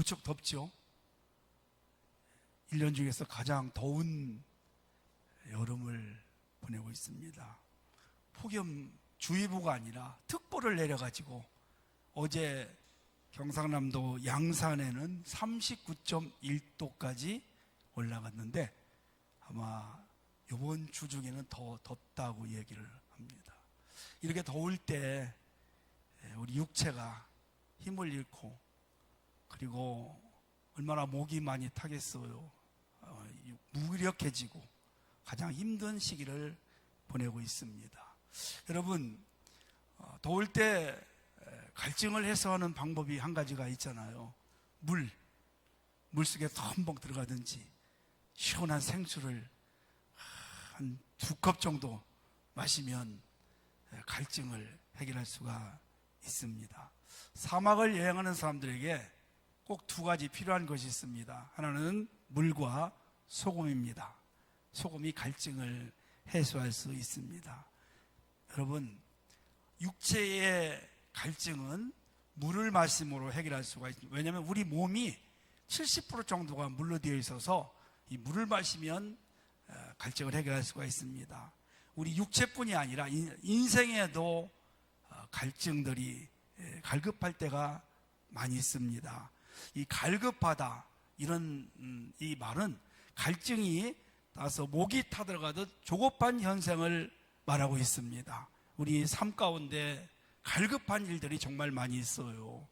무척 덥죠. 1년 중에서 가장 더운 여름을 보내고 있습니다. 폭염주의보가 아니라 특보를 내려가지고 어제 경상남도 양산에는 39.1도까지 올라갔는데 아마 이번 주 중에는 더 덥다고 얘기를 합니다. 이렇게 더울 때 우리 육체가 힘을 잃고 그리고 얼마나 목이 많이 타겠어요. 무기력해지고 가장 힘든 시기를 보내고 있습니다. 여러분, 더울 때 갈증을 해소하는 방법이 한 가지가 있잖아요. 물속에 덤벙 들어가든지 시원한 생수를 한 2컵 정도 마시면 갈증을 해결할 수가 있습니다. 사막을 여행하는 사람들에게 꼭 2가지 필요한 것이 있습니다. 하나는 물과 소금입니다. 소금이 갈증을 해소할 수 있습니다. 여러분, 육체의 갈증은 물을 마심으로 해결할 수가 있습니다. 왜냐하면 우리 몸이 70% 정도가 물로 되어 있어서 이 물을 마시면 갈증을 해결할 수가 있습니다. 우리 육체뿐이 아니라 인생에도 갈증들이 갈급할 때가 많이 있습니다. 이 갈급하다 이런 이 말은 갈증이 나서 목이 타들어가듯 조급한 현상을 말하고 있습니다. 우리 삶 가운데 갈급한 일들이 정말 많이 있어요.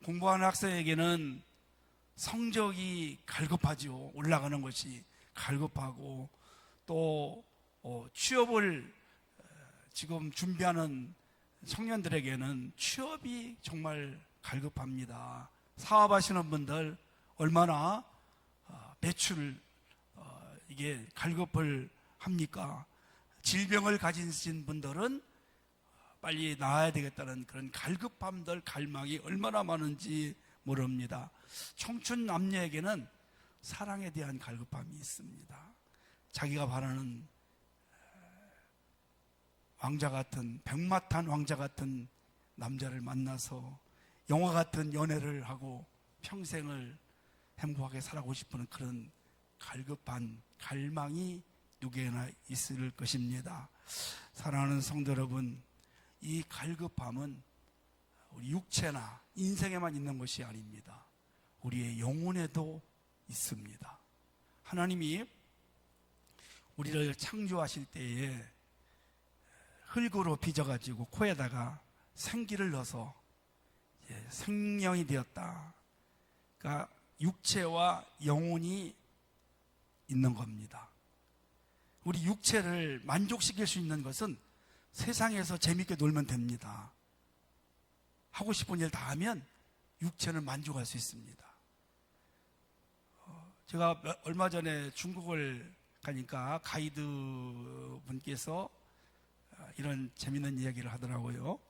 공부하는 학생에게는 성적이 갈급하죠. 올라가는 것이 갈급하고 또 취업을 지금 준비하는 청년들에게는 취업이 정말 갈급합니다. 사업하시는 분들 얼마나 매출 이게 갈급을 합니까? 질병을 가지신 분들은 빨리 나아야 되겠다는 그런 갈급함들, 갈망이 얼마나 많은지 모릅니다. 청춘 남녀에게는 사랑에 대한 갈급함이 있습니다. 자기가 바라는 왕자 같은, 백마탄 왕자 같은 남자를 만나서 영화 같은 연애를 하고 평생을 행복하게 살아가고 싶은 그런 갈급한 갈망이 누구에나 있을 것입니다. 사랑하는 성도 여러분, 이 갈급함은 우리 육체나 인생에만 있는 것이 아닙니다. 우리의 영혼에도 있습니다. 하나님이 우리를 창조하실 때에 흙으로 빚어가지고 코에다가 생기를 넣어서 생명이 되었다. 그러니까 육체와 영혼이 있는 겁니다. 우리 육체를 만족시킬 수 있는 것은 세상에서 재밌게 놀면 됩니다. 하고 싶은 일 다 하면 육체는 만족할 수 있습니다. 제가 얼마 전에 중국을 가니까 가이드 분께서 이런 재밌는 이야기를 하더라고요.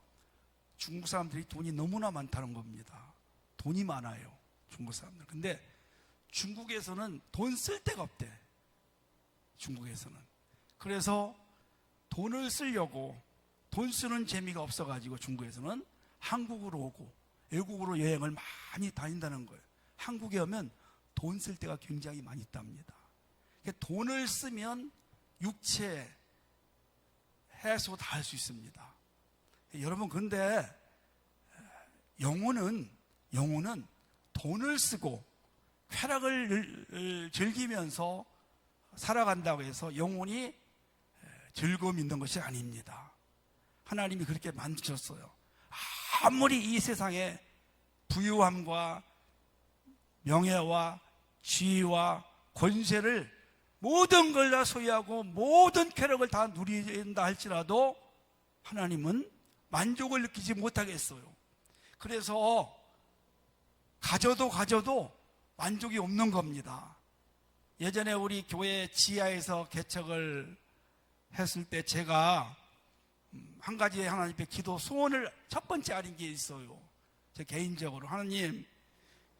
중국 사람들이 돈이 너무나 많다는 겁니다. 돈이 많아요, 중국 사람들. 근데 중국에서는 돈 쓸 데가 없대. 중국에서는. 그래서 돈을 쓰려고 돈 쓰는 재미가 없어가지고 중국에서는 한국으로 오고 외국으로 여행을 많이 다닌다는 거예요. 한국에 오면 돈 쓸 데가 굉장히 많이 있답니다. 돈을 쓰면 육체 해소 다 할 수 있습니다. 여러분, 그런데 영혼은 돈을 쓰고 쾌락을 즐기면서 살아간다고 해서 영혼이 즐거움이 있는 것이 아닙니다. 하나님이 그렇게 만드셨어요. 아무리 이 세상에 부유함과 명예와 지위와 권세를 모든 걸 다 소유하고 모든 쾌락을 다 누린다 할지라도 하나님은 만족을 느끼지 못하겠어요. 그래서 가져도 만족이 없는 겁니다. 예전에 우리 교회 지하에서 개척을 했을 때 제가 한 가지 하나님께 기도 소원을 첫 번째 아닌 게 있어요. 제 개인적으로 하나님,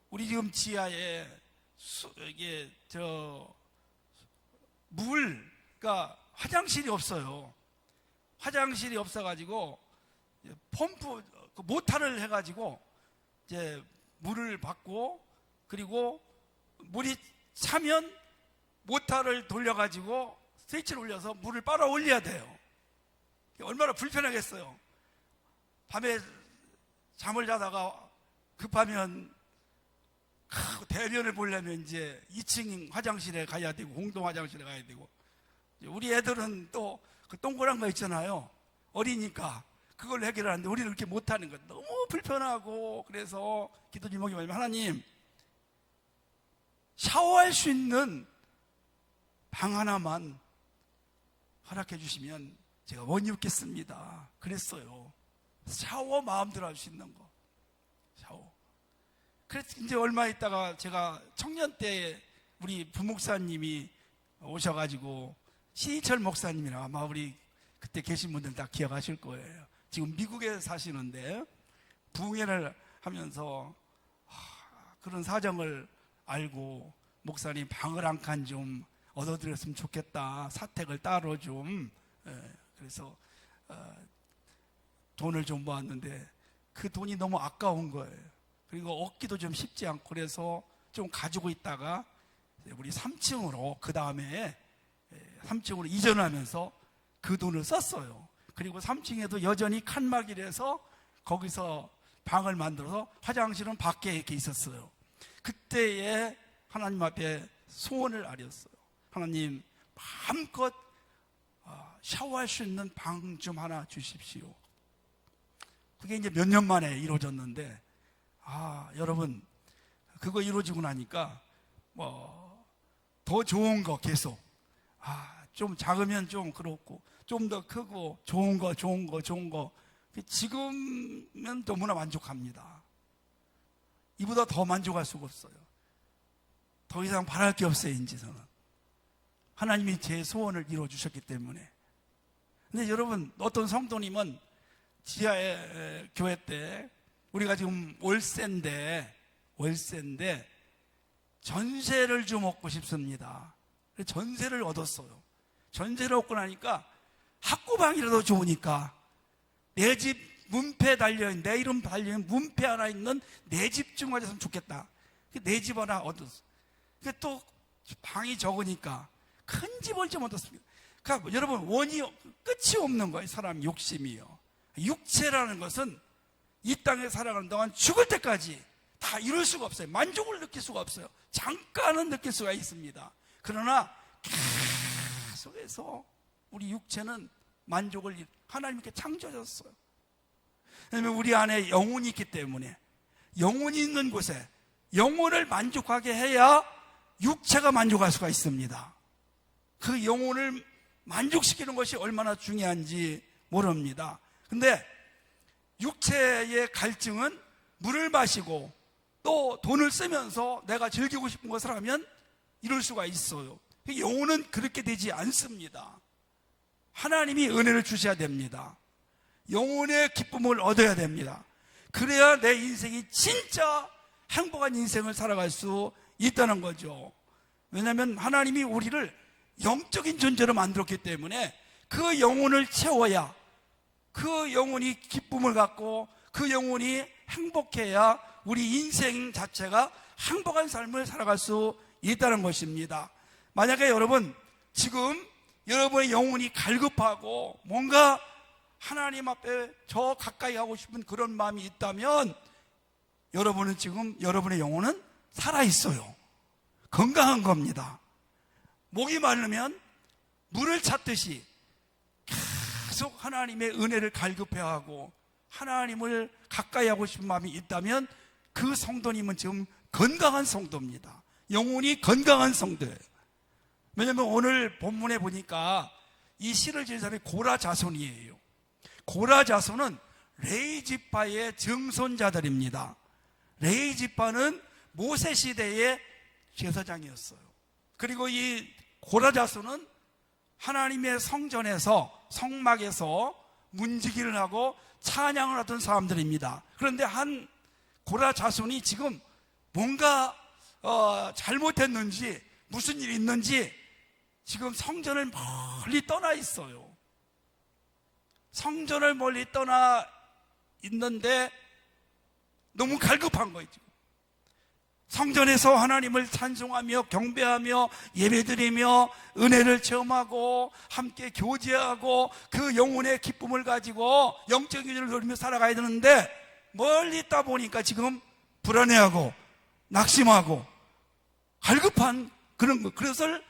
우리 지금 지하에 그러니까 화장실이 없어요. 화장실이 없어가지고 펌프 모터를 해가지고 이제 물을 받고 그리고 물이 차면 모터를 돌려가지고 스위치를 올려서 물을 빨아 올려야 돼요. 얼마나 불편하겠어요. 밤에 잠을 자다가 급하면 대변을 보려면 이제 2층 화장실에 가야 되고 공동 화장실에 가야 되고, 우리 애들은 또 그 동그란 거 있잖아요. 어리니까 그걸 해결하는데 우리는 그렇게 못하는 거 너무 불편하고, 그래서 기도 제목이 뭐냐면, 하나님 샤워할 수 있는 방 하나만 허락해 주시면 제가 못 입겠습니다 그랬어요. 샤워 마음대로 할 수 있는 거, 샤워. 그래서 이제 얼마 있다가 제가 청년 때 우리 부목사님이 오셔가지고, 신희철 목사님이랑 아마 우리 그때 계신 분들 다 기억하실 거예요. 지금 미국에 사시는데 부흥회를 하면서 그런 사정을 알고, 목사님 방을 한 칸 좀 얻어드렸으면 좋겠다, 사택을 따로 좀, 그래서 돈을 좀 모았는데 그 돈이 너무 아까운 거예요. 그리고 얻기도 좀 쉽지 않고, 그래서 좀 가지고 있다가 우리 3층으로 그 다음에 3층으로 이전하면서 그 돈을 썼어요. 그리고 3층에도 여전히 칸막이라서 거기서 방을 만들어서 화장실은 밖에 이렇게 있었어요. 그때에 하나님 앞에 소원을 아렸어요. 하나님, 마음껏 샤워할 수 있는 방 좀 하나 주십시오. 그게 이제 몇 년 만에 이루어졌는데, 여러분, 그거 이루어지고 나니까 더 좋은 거 계속, 좀 작으면 좀 그렇고, 좀 더 크고, 좋은 거 지금은 너무나 만족합니다. 이보다 더 만족할 수가 없어요. 더 이상 바랄 게 없어요. 이제 저는 하나님이 제 소원을 이루어주셨기 때문에. 근데 여러분, 어떤 성도님은 지하의 교회 때, 우리가 지금 월세인데 전세를 좀 얻고 싶습니다. 전세를 얻었어요. 전세를 얻고 나니까 학구방이라도 좋으니까 내 집 문패 달려있는, 내 이름 달려있는 문패 하나 있는 내 집 좀 가졌으면 좋겠다. 내 집 하나 얻었어. 또 방이 적으니까 큰 집을 좀 얻었습니다. 그러니까 여러분, 끝이 없는 거예요. 사람 욕심이요. 육체라는 것은 이 땅에 살아가는 동안 죽을 때까지 다 이룰 수가 없어요. 만족을 느낄 수가 없어요. 잠깐은 느낄 수가 있습니다. 그러나 계속해서 우리 육체는 만족을 하나님께 창조하셨어요. 왜냐하면 우리 안에 영혼이 있기 때문에, 영혼이 있는 곳에 영혼을 만족하게 해야 육체가 만족할 수가 있습니다. 그 영혼을 만족시키는 것이 얼마나 중요한지 모릅니다. 근데 육체의 갈증은 물을 마시고 또 돈을 쓰면서 내가 즐기고 싶은 것을 하면 이룰 수가 있어요. 영혼은 그렇게 되지 않습니다. 하나님이 은혜를 주셔야 됩니다. 영혼의 기쁨을 얻어야 됩니다. 그래야 내 인생이 진짜 행복한 인생을 살아갈 수 있다는 거죠. 왜냐하면 하나님이 우리를 영적인 존재로 만들었기 때문에 그 영혼을 채워야, 그 영혼이 기쁨을 갖고 그 영혼이 행복해야 우리 인생 자체가 행복한 삶을 살아갈 수 있다는 것입니다. 만약에 여러분, 지금 여러분의 영혼이 갈급하고 뭔가 하나님 앞에 저 가까이 하고 싶은 그런 마음이 있다면, 여러분은 지금, 여러분의 영혼은 살아있어요. 건강한 겁니다. 목이 마르면 물을 찾듯이 계속 하나님의 은혜를 갈급해하고 하나님을 가까이 하고 싶은 마음이 있다면 그 성도님은 지금 건강한 성도입니다. 영혼이 건강한 성도예요. 왜냐하면 오늘 본문에 보니까 이 시를 지은 사람이 고라 자손이에요. 고라 자손은 레위 지파의 증손자들입니다. 레위 지파는 모세 시대의 제사장이었어요. 그리고 이 고라 자손은 하나님의 성전에서, 성막에서 문지기를 하고 찬양을 하던 사람들입니다. 그런데 한 고라 자손이 지금 뭔가 잘못했는지, 무슨 일이 있는지 지금 성전을 멀리 떠나 있어요. 성전을 멀리 떠나 있는데 너무 갈급한 거예요. 성전에서 하나님을 찬송하며 경배하며 예배드리며 은혜를 체험하고 함께 교제하고 그 영혼의 기쁨을 가지고 영적인 길을 누리며 살아가야 되는데 멀리 있다 보니까 지금 불안해하고 낙심하고 갈급한 그런 것. 그것을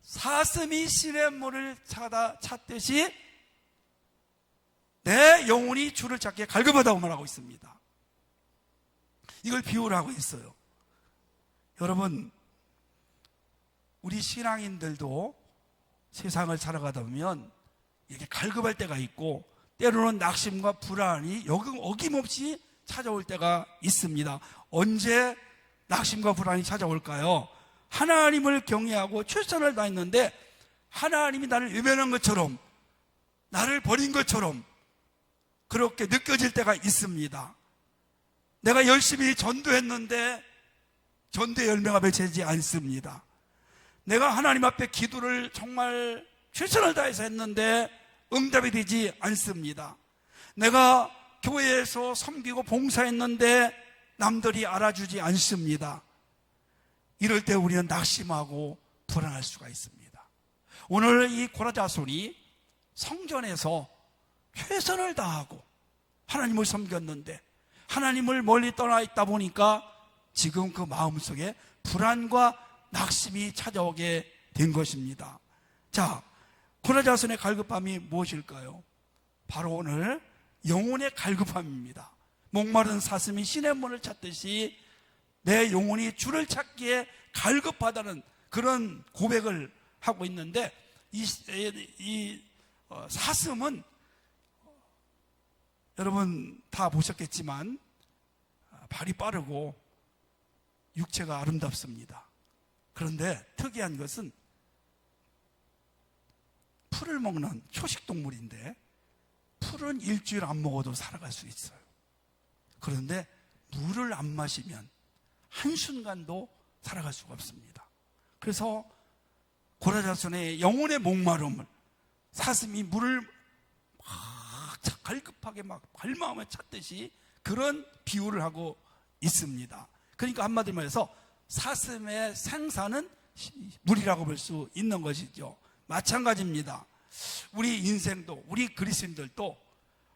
사슴이 시냇물을 찾듯이 내 영혼이 주를 찾기에 갈급하다고 말하고 있습니다. 이걸 비유를 하고 있어요. 여러분, 우리 신앙인들도 세상을 살아가다 보면 이렇게 갈급할 때가 있고 때로는 낙심과 불안이 어김없이 찾아올 때가 있습니다. 언제 낙심과 불안이 찾아올까요? 하나님을 경외하고 최선을 다했는데 하나님이 나를 외면한 것처럼, 나를 버린 것처럼 그렇게 느껴질 때가 있습니다. 내가 열심히 전도했는데 전도의 열매가 맺히지 않습니다. 내가 하나님 앞에 기도를 정말 최선을 다해서 했는데 응답이 되지 않습니다. 내가 교회에서 섬기고 봉사했는데 남들이 알아주지 않습니다. 이럴 때 우리는 낙심하고 불안할 수가 있습니다. 오늘 이 고라자손이 성전에서 최선을 다하고 하나님을 섬겼는데 하나님을 멀리 떠나 있다 보니까 지금 그 마음속에 불안과 낙심이 찾아오게 된 것입니다. 자, 고라자손의 갈급함이 무엇일까요? 바로 오늘 영혼의 갈급함입니다. 목마른 사슴이 시냇물을 찾듯이 내 영혼이 주를 찾기에 갈급하다는 그런 고백을 하고 있는데 이 사슴은 여러분 다 보셨겠지만 발이 빠르고 육체가 아름답습니다. 그런데 특이한 것은 풀을 먹는 초식동물인데 풀은 일주일 안 먹어도 살아갈 수 있어요. 그런데 물을 안 마시면 한순간도 살아갈 수가 없습니다. 그래서 고라자손의 영혼의 목마름을 사슴이 물을 막 갈급하게 막 발마음을 찾듯이 그런 비유를 하고 있습니다. 그러니까 한마디로 말해서 사슴의 생사는 물이라고 볼 수 있는 것이죠. 마찬가지입니다. 우리 인생도, 우리 그리스도인들도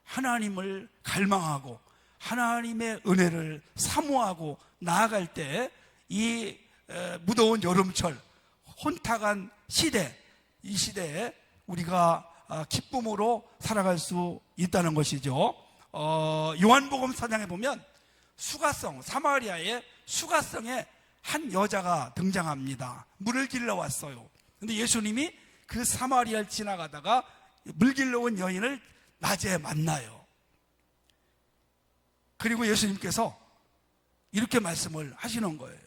하나님을 갈망하고 하나님의 은혜를 사모하고 나아갈 때 이 무더운 여름철, 혼탁한 시대, 이 시대에 우리가 기쁨으로 살아갈 수 있다는 것이죠. 요한복음 4장에 보면 사마리아의 수가성에 한 여자가 등장합니다. 물을 길러 왔어요. 근데 예수님이 그 사마리아를 지나가다가 물 길러 온 여인을 낮에 만나요. 그리고 예수님께서 이렇게 말씀을 하시는 거예요.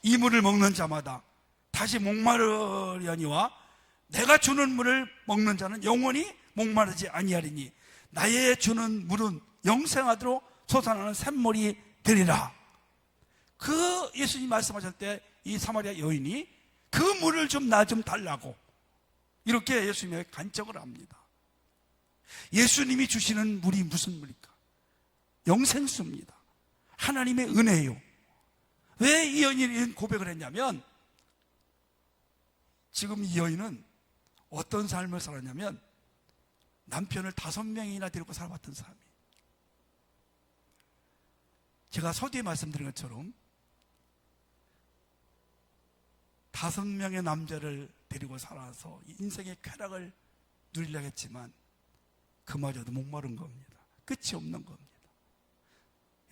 이 물을 먹는 자마다 다시 목마르려니와 내가 주는 물을 먹는 자는 영원히 목마르지 아니하리니 나의 주는 물은 영생하도록 솟아나는 샘물이 되리라. 그 예수님 말씀하실 때 이 사마리아 여인이 그 물을 나 좀 달라고 이렇게 예수님에게 간청을 합니다. 예수님이 주시는 물이 무슨 물입니까? 영생수입니다. 하나님의 은혜요. 왜 이 여인이 이런 고백을 했냐면 지금 이 여인은 어떤 삶을 살았냐면 남편을 5명이나 데리고 살아왔던 사람이에요. 제가 서두에 말씀드린 것처럼 5명의 남자를 데리고 살아서 인생의 쾌락을 누리려고 했지만 그마저도 목마른 겁니다. 끝이 없는 겁니다.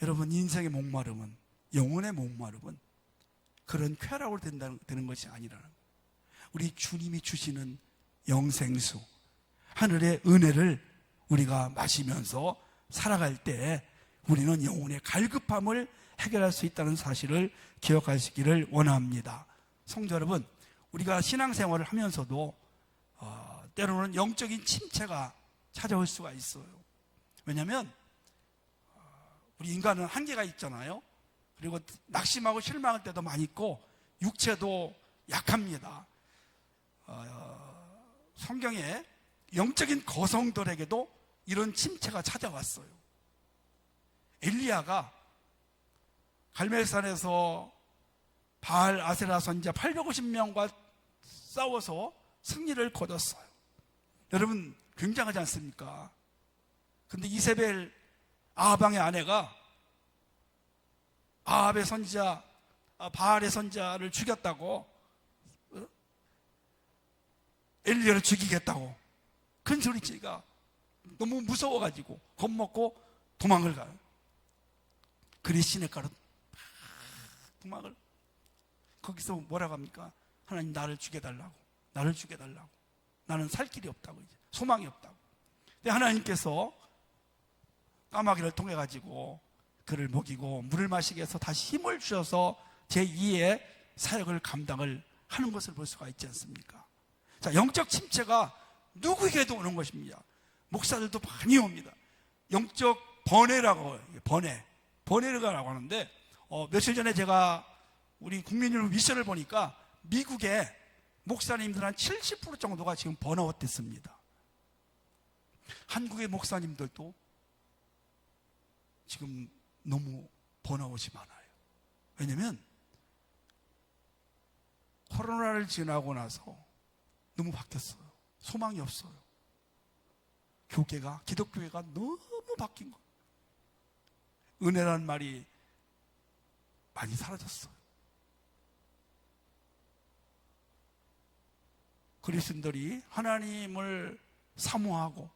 여러분, 인생의 목마름은, 영혼의 목마름은 그런 쾌락으로 되는 것이 아니라는 거예요. 우리 주님이 주시는 영생수, 하늘의 은혜를 우리가 마시면서 살아갈 때 우리는 영혼의 갈급함을 해결할 수 있다는 사실을 기억하시기를 원합니다. 성도 여러분, 우리가 신앙생활을 하면서도 때로는 영적인 침체가 찾아올 수가 있어요. 왜냐하면 우리 인간은 한계가 있잖아요. 그리고 낙심하고 실망할 때도 많이 있고 육체도 약합니다. 성경에 영적인 거성들에게도 이런 침체가 찾아왔어요. 엘리야가 갈멜산에서 바알 아세라 선지자 850명과 싸워서 승리를 거뒀어요. 여러분 굉장하지 않습니까? 근데 이세벨 아합왕의 아내가 아합의 선지자 바알의 선지자를 죽였다고, 엘리야를 죽이겠다고 큰 소리치가 너무 무서워가지고 겁먹고 도망을 가요. 그리 시냇가로 도망을. 거기서 뭐라고 합니까? 하나님 나를 죽여달라고, 나를 죽여달라고, 나는 살 길이 없다고, 이제 소망이 없다고. 근데 하나님께서 까마귀를 통해 가지고 그를 먹이고 물을 마시게 해서 다시 힘을 주셔서 제2의 사역을 감당을 하는 것을 볼 수가 있지 않습니까? 자, 영적 침체가 누구에게도 오는 것입니다. 목사들도 많이 옵니다. 영적 번뇌라고, 번뇌라고 하는데, 며칠 전에 제가 우리 국민연합 미션을 보니까 미국의 목사님들 한 70% 정도가 지금 번아웃 됐습니다. 한국의 목사님들도 지금 너무 번아웃이 많아요. 왜냐면 코로나를 지나고 나서 너무 바뀌었어요. 소망이 없어요. 교계가, 기독교회가 너무 바뀐 거예요. 은혜라는 말이 많이 사라졌어요. 그리스도인들이 하나님을 사모하고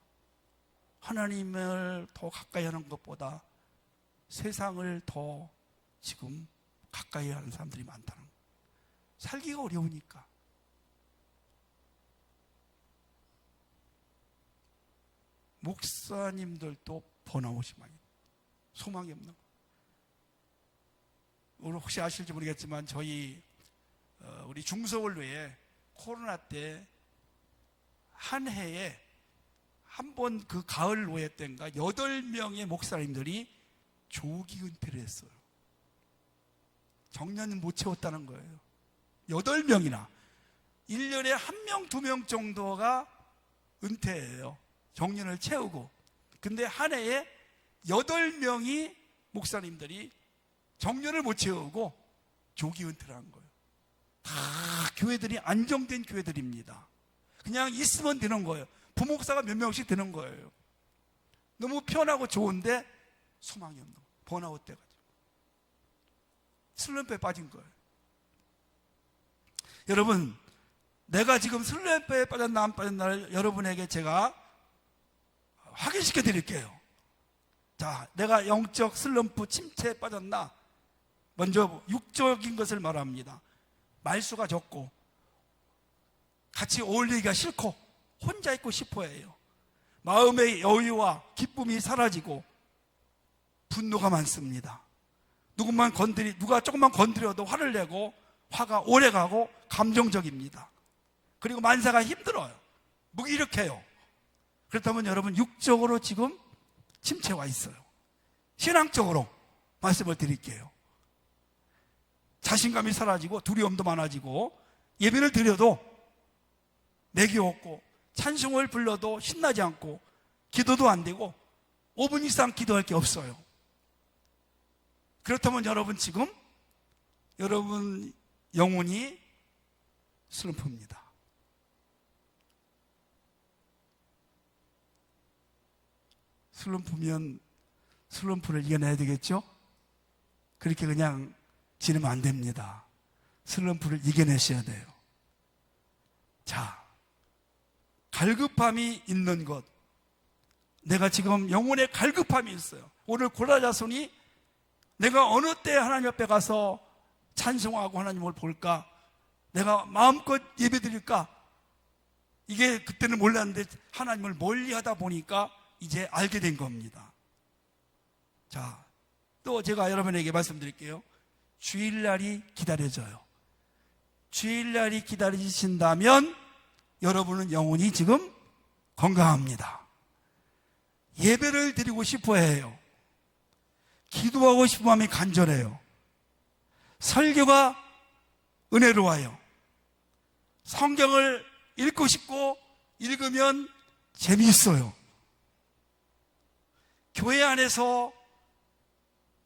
하나님을 더 가까이 하는 것보다 세상을 더 지금 가까이 하는 사람들이 많다는 거예요. 살기가 어려우니까. 목사님들도 번아웃이 많이, 소망이 없는 거예요. 오늘 혹시 아실지 모르겠지만 저희 우리 중서원로에 코로나 때 한 해에 한 번 그 가을 노예 때인가 8명의 목사님들이 조기 은퇴를 했어요. 정년은 못 채웠다는 거예요. 8명이나 1년에 1명, 2명 정도가 은퇴해요. 정년을 채우고. 근데 한 해에 8명이 목사님들이 정년을 못 채우고 조기 은퇴를 한 거예요. 다 교회들이 안정된 교회들입니다. 그냥 있으면 되는 거예요. 부목사가 몇 명씩 되는 거예요. 너무 편하고 좋은데 소망이 없는 거예요. 번아웃 돼가지고 슬럼프에 빠진 거예요. 여러분, 내가 지금 슬럼프에 빠졌나 안 빠졌나를 여러분에게 제가 확인시켜 드릴게요. 자, 내가 영적 슬럼프 침체에 빠졌나? 먼저 육적인 것을 말합니다. 말수가 적고 같이 어울리기가 싫고 혼자 있고 싶어해요. 마음의 여유와 기쁨이 사라지고 분노가 많습니다. 누가 조금만 건드려도 화를 내고 화가 오래가고 감정적입니다. 그리고 만사가 힘들어요. 무기력해요. 그렇다면 여러분 육적으로 지금 침체와 있어요. 신앙적으로 말씀을 드릴게요. 자신감이 사라지고 두려움도 많아지고 예배를 드려도 맥이 없고 찬송을 불러도 신나지 않고 기도도 안 되고 5분 이상 기도할 게 없어요. 그렇다면 여러분 지금 여러분 영혼이 슬럼프입니다. 슬럼프면 슬럼프를 이겨내야 되겠죠? 그렇게 그냥 지르면 안 됩니다. 슬럼프를 이겨내셔야 돼요. 자, 갈급함이 있는 것. 내가 지금 영혼에 갈급함이 있어요. 오늘 고라자손이 내가 어느 때 하나님 앞에 가서 찬송하고 하나님을 볼까? 내가 마음껏 예배드릴까? 이게 그때는 몰랐는데 하나님을 멀리 하다 보니까 이제 알게 된 겁니다. 자, 또 제가 여러분에게 말씀드릴게요. 주일날이 기다려져요. 주일날이 기다리신다면 여러분은 영혼이 지금 건강합니다. 예배를 드리고 싶어 해요. 기도하고 싶은 마음이 간절해요. 설교가 은혜로워요. 성경을 읽고 싶고 읽으면 재미있어요. 교회 안에서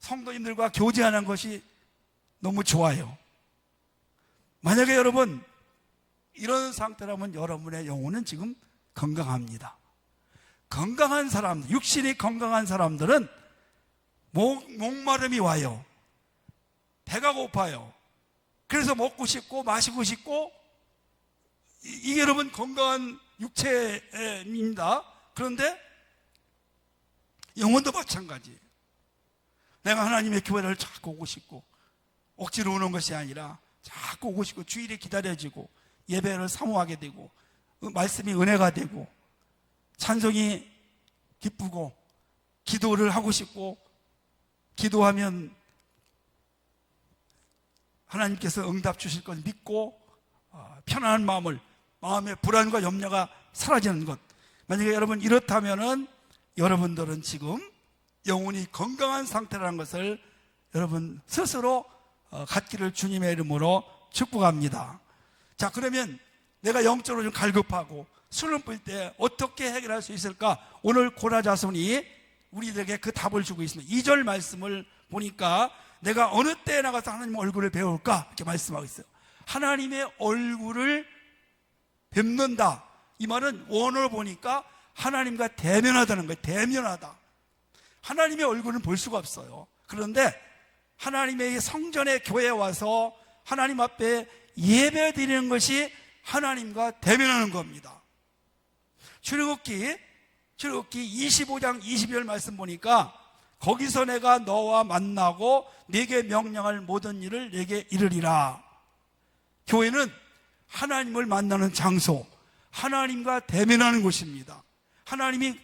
성도님들과 교제하는 것이 너무 좋아요. 만약에 여러분 이런 상태라면 여러분의 영혼은 지금 건강합니다. 건강한 사람, 육신이 건강한 사람들은 목마름이 와요. 배가 고파요. 그래서 먹고 싶고 마시고 싶고, 이게 여러분 건강한 육체입니다. 그런데 영혼도 마찬가지예요. 내가 하나님의 교회를 자꾸 오고 싶고, 억지로 오는 것이 아니라 자꾸 오고 싶고, 주일에 기다려지고, 예배를 사모하게 되고, 말씀이 은혜가 되고, 찬송이 기쁘고, 기도를 하고 싶고, 기도하면 하나님께서 응답 주실 것 믿고, 편안한 마음의 불안과 염려가 사라지는 것. 만약에 여러분 이렇다면은 여러분들은 지금 영혼이 건강한 상태라는 것을 여러분 스스로 갖기를 주님의 이름으로 축복합니다. 자, 그러면 내가 영적으로 좀 갈급하고 술을 때 어떻게 해결할 수 있을까? 오늘 고라자손이 우리들에게 그 답을 주고 있습니다. 2절 말씀을 보니까 내가 어느 때에 나가서 하나님의 얼굴을 배울까? 이렇게 말씀하고 있어요. 하나님의 얼굴을 뵙는다. 이 말은 원어로 보니까 하나님과 대면하다는 거예요. 대면하다. 하나님의 얼굴은 볼 수가 없어요. 그런데 하나님의 성전의 교회에 와서 하나님 앞에 예배 드리는 것이 하나님과 대면하는 겁니다. 출애굽기 25장 22절 말씀 보니까 거기서 내가 너와 만나고 네게 명령할 모든 일을 네게 이르리라. 교회는 하나님을 만나는 장소, 하나님과 대면하는 곳입니다. 하나님이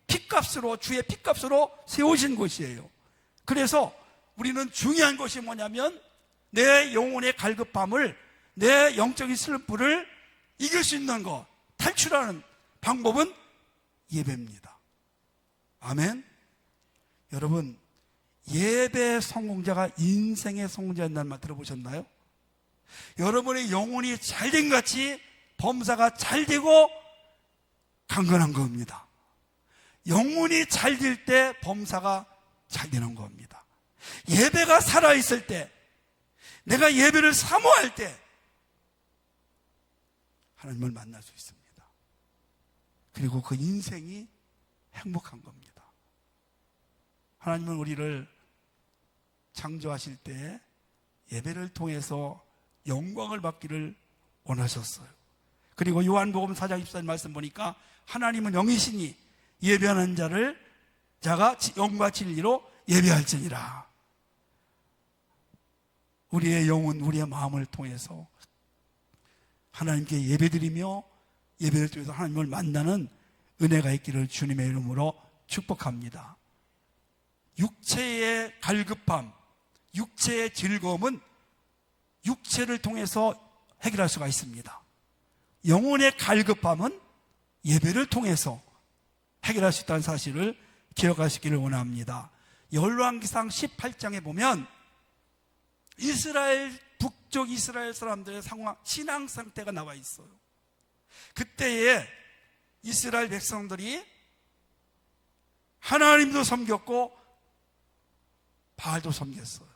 핏값으로, 주의 핏값으로 세우신 곳이에요. 그래서 우리는 중요한 것이 뭐냐면 내 영혼의 갈급함을, 내 영적인 슬픔을 이길 수 있는 것, 탈출하는 방법은 예배입니다. 아멘. 여러분, 예배 성공자가 인생의 성공자였다는 말 들어보셨나요? 여러분의 영혼이 잘된 같이 범사가 잘되고 강건한 겁니다. 영혼이 잘될 때 범사가 잘되는 겁니다. 예배가 살아있을 때, 내가 예배를 사모할 때 하나님을 만날 수 있습니다. 그리고 그 인생이 행복한 겁니다. 하나님은 우리를 창조하실 때 예배를 통해서 영광을 받기를 원하셨어요. 그리고 요한복음 4장 24절 말씀 보니까 하나님은 영이시니 예배하는 자가 영과 진리로 예배할지니라. 우리의 영혼, 우리의 마음을 통해서 하나님께 예배드리며 예배를 통해서 하나님을 만나는 은혜가 있기를 주님의 이름으로 축복합니다. 육체의 갈급함, 육체의 즐거움은 육체를 통해서 해결할 수가 있습니다. 영혼의 갈급함은 예배를 통해서 해결할 수 있다는 사실을 기억하시기를 원합니다. 열왕기상 18장에 보면 북쪽 이스라엘 사람들의 신앙 상태가 나와 있어요. 그때에 이스라엘 백성들이 하나님도 섬겼고 바알도 섬겼어요.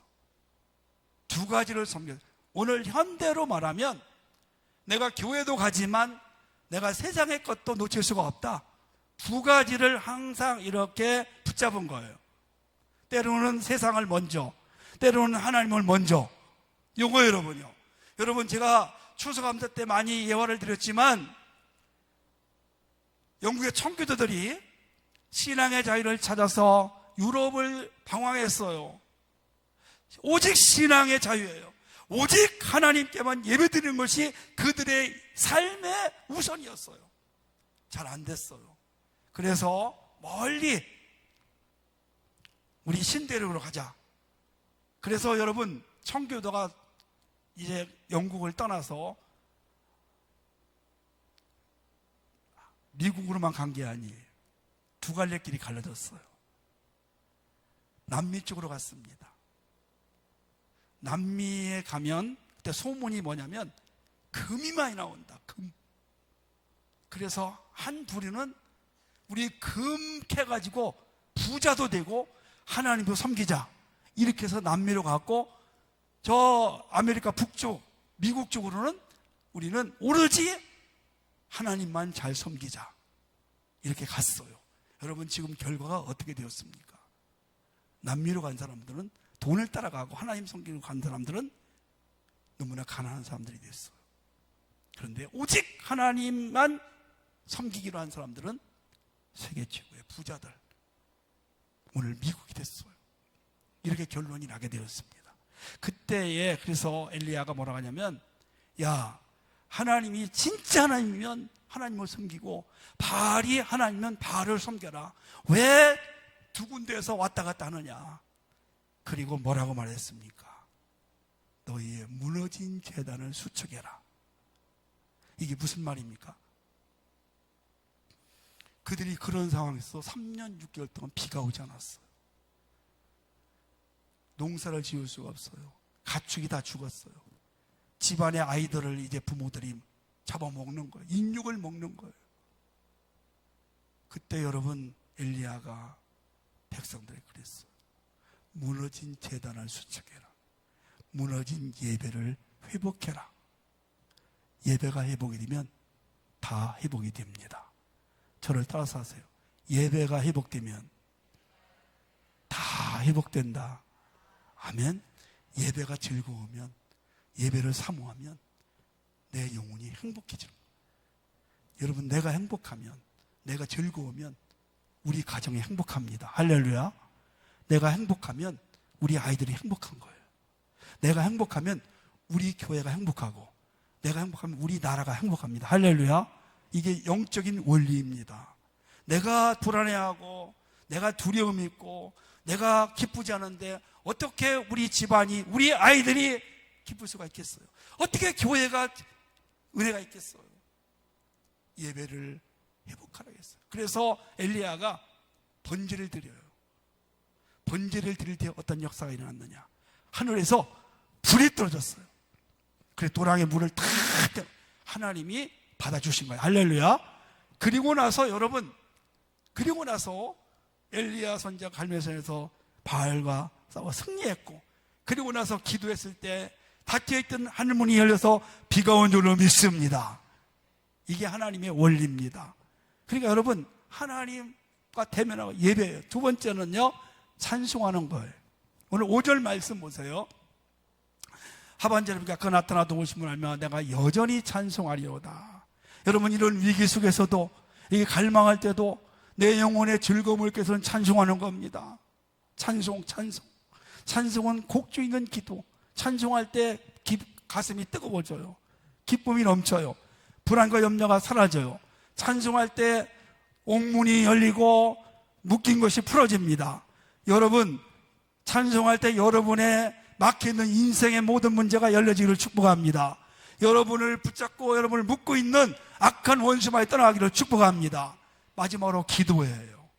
두 가지를 섬겼어요. 오늘 현대로 말하면 내가 교회도 가지만 내가 세상의 것도 놓칠 수가 없다. 두 가지를 항상 이렇게 붙잡은 거예요. 때로는 세상을 먼저, 때로는 하나님을 먼저. 요거 여러분요. 여러분, 제가 추수감사 때 많이 예화를 드렸지만 영국의 청교도들이 신앙의 자유를 찾아서 유럽을 방황했어요. 오직 신앙의 자유예요. 오직 하나님께만 예배드리는 것이 그들의 삶의 우선이었어요. 잘 안 됐어요. 그래서 멀리 우리 신대륙으로 가자. 그래서 여러분, 청교도가 이제 영국을 떠나서 미국으로만 간 게 아니에요. 두 갈래 길이 갈라졌어요. 남미 쪽으로 갔습니다. 남미에 가면 그때 소문이 뭐냐면 금이 많이 나온다. 금. 그래서 한 부류는 우리 금 캐가지고 부자도 되고 하나님도 섬기자, 이렇게 해서 남미로 갔고, 저 아메리카 북쪽, 미국 쪽으로는 우리는 오로지 하나님만 잘 섬기자, 이렇게 갔어요. 여러분, 지금 결과가 어떻게 되었습니까? 남미로 간 사람들은 돈을 따라가고 하나님 섬기러 간 사람들은 너무나 가난한 사람들이 됐어요. 그런데 오직 하나님만 섬기기로 한 사람들은 세계 최고의 부자들, 오늘 미국이 됐어요. 이렇게 결론이 나게 되었습니다. 그때에 그래서 엘리야가 뭐라고 하냐면, 야, 하나님이 진짜 하나님이면 하나님을 섬기고 바알이 하나님이면 바알을 섬겨라. 왜 두 군데에서 왔다 갔다 하느냐. 그리고 뭐라고 말했습니까? 너희의 무너진 제단을 수축해라. 이게 무슨 말입니까? 그들이 그런 상황에서 3년 6개월 동안 비가 오지 않았어요. 농사를 지을 수가 없어요. 가축이 다 죽었어요. 집안의 아이들을 이제 부모들이 잡아먹는 거예요. 인육을 먹는 거예요. 그때 여러분, 엘리야가 백성들에게 그랬어요. 무너진 제단을 수축해라. 무너진 예배를 회복해라. 예배가 회복이 되면 다 회복이 됩니다. 저를 따라서 하세요. 예배가 회복되면 다 회복된다. 아멘. 예배가 즐거우면, 예배를 사모하면 내 영혼이 행복해지는 거예요. 여러분, 내가 행복하면, 내가 즐거우면 우리 가정이 행복합니다. 할렐루야. 내가 행복하면 우리 아이들이 행복한 거예요. 내가 행복하면 우리 교회가 행복하고, 내가 행복하면 우리 나라가 행복합니다. 할렐루야. 이게 영적인 원리입니다. 내가 불안해하고, 내가 두려움이 있고, 내가 기쁘지 않은데 어떻게 우리 집안이, 우리 아이들이 기쁠 수가 있겠어요? 어떻게 교회가 은혜가 있겠어요? 예배를 회복하라고 했어요. 그래서 엘리야가 번제를 드려요. 번제를 드릴 때 어떤 역사가 일어났느냐? 하늘에서 불이 떨어졌어요. 그래서 도랑에 물을 탁 하나님이 받아주신 거예요. 할렐루야. 그리고 나서 여러분, 그리고 나서 엘리야 선지자 갈멜산에서 바알과 싸워 승리했고, 그리고 나서 기도했을 때 닫혀있던 하늘문이 열려서 비가 온 줄로 믿습니다. 이게 하나님의 원리입니다. 그러니까 여러분, 하나님과 대면하고 예배예요. 두 번째는요, 찬송하는 거예요. 오늘 5절 말씀 보세요. 하반절에 보니까 그 나타나 도우심을 알며 내가 여전히 찬송하리로다. 여러분, 이런 위기 속에서도, 이게 갈망할 때도 내 영혼의 즐거움을 위해서는 찬송하는 겁니다. 찬송. 찬송은 곡조 있는 기도. 찬송할 때 가슴이 뜨거워져요. 기쁨이 넘쳐요. 불안과 염려가 사라져요. 찬송할 때 옥문이 열리고 묶인 것이 풀어집니다. 여러분, 찬송할 때 여러분의 막혀있는 인생의 모든 문제가 열려지기를 축복합니다. 여러분을 붙잡고 여러분을 묶고 있는 악한 원수마에 떠나가기를 축복합니다. 마지막으로 기도해요.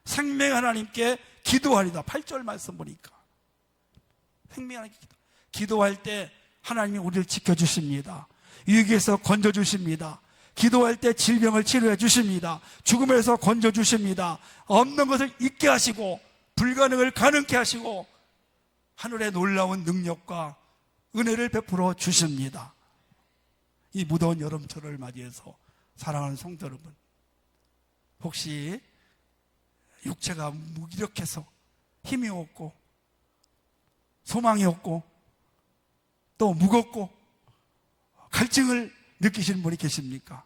생명의 하나님께 기도하리다. 8절 말씀 보니까 생명의 하나님께 기도할 때 하나님이 우리를 지켜주십니다. 위기에서 건져주십니다. 기도할 때 질병을 치료해 주십니다. 죽음에서 건져주십니다. 없는 것을 있게 하시고 불가능을 가능케 하시고 하늘의 놀라운 능력과 은혜를 베풀어 주십니다. 이 무더운 여름철을 맞이해서 사랑하는 성도 여러분, 혹시 육체가 무기력해서 힘이 없고 소망이 없고 또 무겁고 갈증을 느끼시는 분이 계십니까?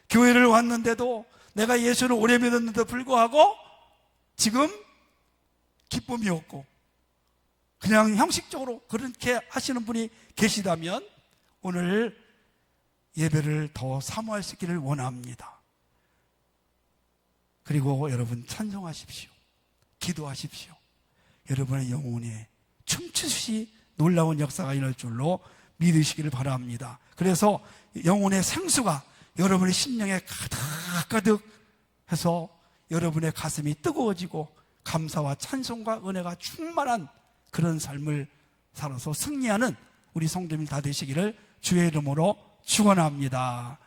교회를 왔는데도 내가 예수를 오래 믿었는데도 불구하고 지금 기쁨이 없고 그냥 형식적으로 그렇게 하시는 분이 계시다면 오늘 예배를 더 사모할 수 있기를 원합니다. 그리고 여러분 찬송하십시오. 기도하십시오. 여러분의 영혼에 춤추시 놀라운 역사가 일어날 줄로 믿으시기를 바랍니다. 그래서 영혼의 생수가 여러분의 심령에 가득 해서 여러분의 가슴이 뜨거워지고 감사와 찬송과 은혜가 충만한 그런 삶을 살아서 승리하는 우리 성도님 다 되시기를 주의 이름으로 축원합니다.